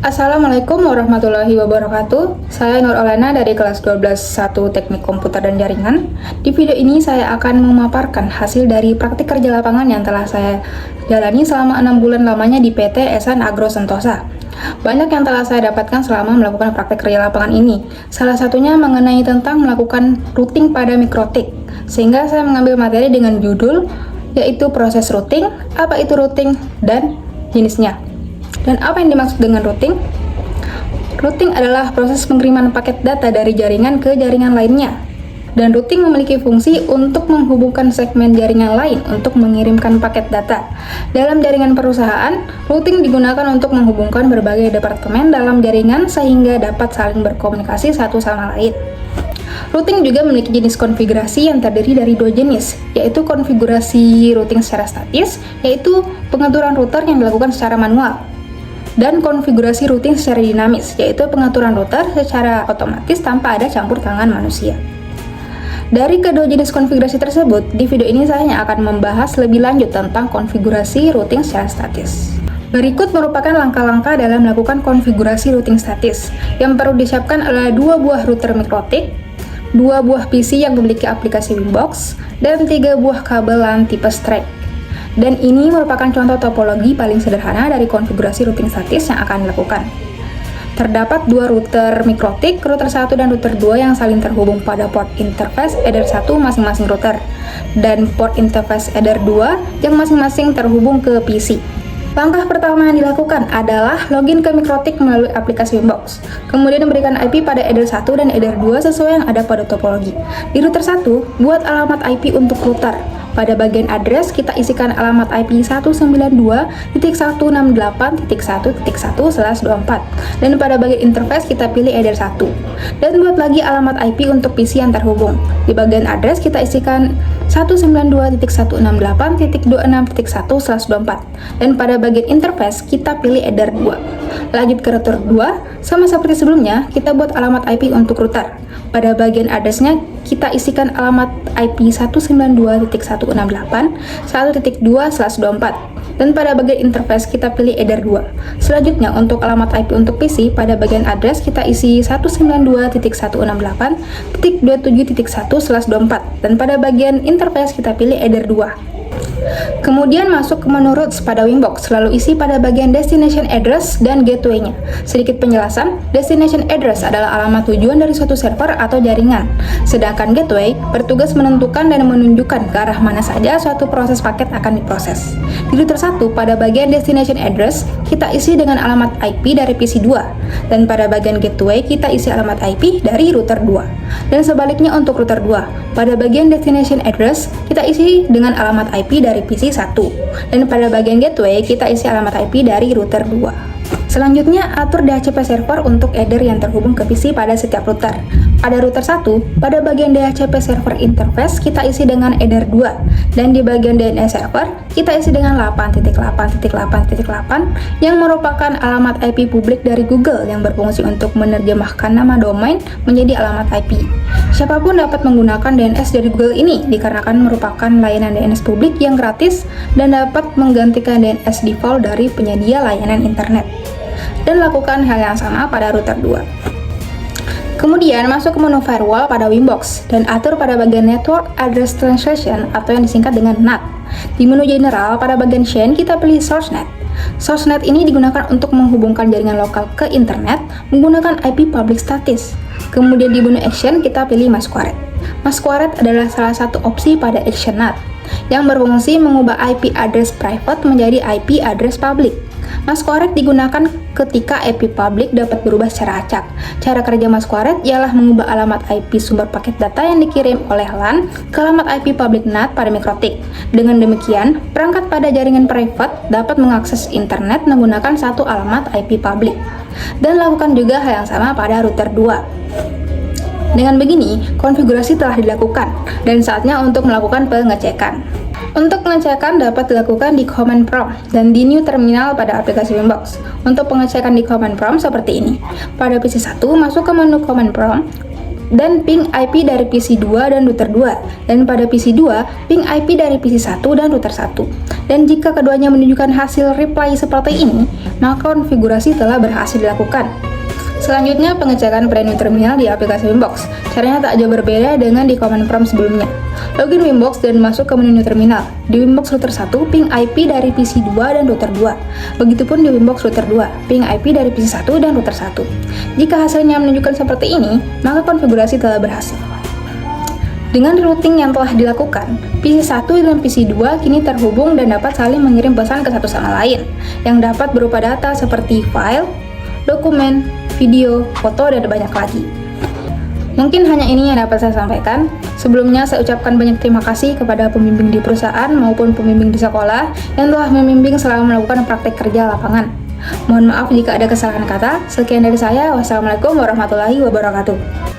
Assalamualaikum warahmatullahi wabarakatuh. Saya Nur Olena dari kelas 12 Teknik Komputer dan Jaringan. Di video ini saya akan memaparkan hasil dari praktik kerja lapangan yang telah saya jalani selama 6 bulan lamanya di PT Esan Agro Sentosa. Banyak yang telah saya dapatkan selama melakukan praktik kerja lapangan ini. Salah satunya mengenai tentang melakukan routing pada mikrotik. Sehingga saya mengambil materi dengan judul yaitu proses routing, apa itu routing, dan jenisnya. Dan apa yang dimaksud dengan routing? Routing adalah proses pengiriman paket data dari jaringan ke jaringan lainnya. Dan routing memiliki fungsi untuk menghubungkan segmen jaringan lain untuk mengirimkan paket data. Dalam jaringan perusahaan, routing digunakan untuk menghubungkan berbagai departemen dalam jaringan sehingga dapat saling berkomunikasi satu sama lain. Routing juga memiliki jenis konfigurasi yang terdiri dari dua jenis, yaitu konfigurasi routing secara statis, yaitu pengaturan router yang dilakukan secara manual, dan konfigurasi routing secara dinamis, yaitu pengaturan router secara otomatis tanpa ada campur tangan manusia. Dari kedua jenis konfigurasi tersebut, di video ini saya akan membahas lebih lanjut tentang konfigurasi routing secara statis. Berikut merupakan langkah-langkah dalam melakukan konfigurasi routing statis. Yang perlu disiapkan adalah 2 buah router mikrotik, 2 buah PC yang memiliki aplikasi Winbox, dan 3 buah kabel LAN tipe strike. Dan ini merupakan contoh topologi paling sederhana dari konfigurasi routing statis yang akan dilakukan. Terdapat 2 router mikrotik, router 1 dan router 2 yang saling terhubung pada port interface header 1 masing-masing router, dan port interface header 2 yang masing-masing terhubung ke PC. Langkah pertama yang dilakukan adalah login ke mikrotik melalui aplikasi Winbox. Kemudian memberikan IP pada header 1 dan header 2 sesuai yang ada pada topologi. Di router 1, buat alamat IP untuk router. Pada bagian address, kita isikan alamat IP 192.168.1.1/24. Dan pada bagian interface, kita pilih header 1. Dan buat lagi alamat IP untuk PC yang terhubung. Di bagian address, kita isikan 192.168.26.1/24. Dan pada bagian interface, kita pilih header 2. Lanjut ke router 2, sama seperti sebelumnya, kita buat alamat IP untuk router. Pada bagian address-nya, kita isikan alamat IP 192.168.1.2/24. Dan pada bagian interface, kita pilih header 2. Selanjutnya, untuk alamat IP untuk PC, pada bagian address, kita isi 192.168.27.1/24. Dan pada bagian interface, kita pilih header 2. Kemudian masuk ke menu routes pada Winbox, lalu isi pada bagian destination address dan gateway-nya. Sedikit penjelasan, destination address adalah alamat tujuan dari suatu server atau jaringan, sedangkan gateway bertugas menentukan dan menunjukkan ke arah mana saja suatu proses paket akan diproses. Di router 1, pada bagian destination address, kita isi dengan alamat IP dari PC 2, dan pada bagian gateway, kita isi alamat IP dari router 2. Dan sebaliknya untuk router 2, pada bagian destination address, kita isi dengan alamat IP dari PC 1, dan pada bagian gateway kita isi alamat IP dari router 2. Selanjutnya, atur DHCP server untuk header yang terhubung ke PC pada setiap router. Pada router 1, pada bagian DHCP server interface kita isi dengan header 2, dan di bagian DNS server kita isi dengan 8.8.8.8 yang merupakan alamat IP publik dari Google yang berfungsi untuk menerjemahkan nama domain menjadi alamat IP. Siapapun dapat menggunakan DNS dari Google ini dikarenakan merupakan layanan DNS publik yang gratis dan dapat menggantikan DNS default dari penyedia layanan internet. Dan lakukan hal yang sama pada router 2. Kemudian masuk ke menu firewall pada Winbox dan atur pada bagian Network Address Translation atau yang disingkat dengan NAT. Di menu General pada bagian chain kita pilih SourceNet. SourceNet ini digunakan untuk menghubungkan jaringan lokal ke internet menggunakan IP public statis. Kemudian di menu Action kita pilih Masquerade. Masquerade adalah salah satu opsi pada Action NAT yang berfungsi mengubah IP address private menjadi IP address public. Masquerade digunakan ketika IP public dapat berubah secara acak. Cara kerja Masquerade ialah mengubah alamat IP sumber paket data yang dikirim oleh LAN ke alamat IP public NAT pada mikrotik. Dengan demikian, perangkat pada jaringan private dapat mengakses internet menggunakan satu alamat IP public. Dan lakukan juga hal yang sama pada router 2. Dengan begini, konfigurasi telah dilakukan dan saatnya untuk melakukan pengecekan. Untuk pengecekan dapat dilakukan di command prompt dan di new terminal pada aplikasi Winbox. Untuk pengecekan di command prompt seperti ini. Pada PC 1, masuk ke menu command prompt, dan ping IP dari PC 2 dan router 2. Dan pada PC 2, ping IP dari PC 1 dan router 1. Dan jika keduanya menunjukkan hasil reply seperti ini, maka konfigurasi telah berhasil dilakukan. Selanjutnya, pengecekan pada new terminal di aplikasi Winbox. Caranya tak jauh berbeda dengan di command prompt sebelumnya. Login Winbox dan masuk ke menu new terminal. Di Winbox router 1, ping IP dari PC 2 dan router 2. Begitupun di Winbox router 2, ping IP dari PC 1 dan router 1. Jika hasilnya menunjukkan seperti ini, maka konfigurasi telah berhasil. Dengan routing yang telah dilakukan, PC 1 dan PC 2 kini terhubung dan dapat saling mengirim pesan ke satu sama lain, yang dapat berupa data seperti file, dokumen, video, foto, dan banyak lagi. Mungkin hanya ini yang dapat saya sampaikan. Sebelumnya saya ucapkan banyak terima kasih kepada pembimbing di perusahaan maupun pembimbing di sekolah yang telah membimbing selama melakukan praktek kerja lapangan. Mohon maaf jika ada kesalahan kata. Sekian dari saya. Wassalamualaikum warahmatullahi wabarakatuh.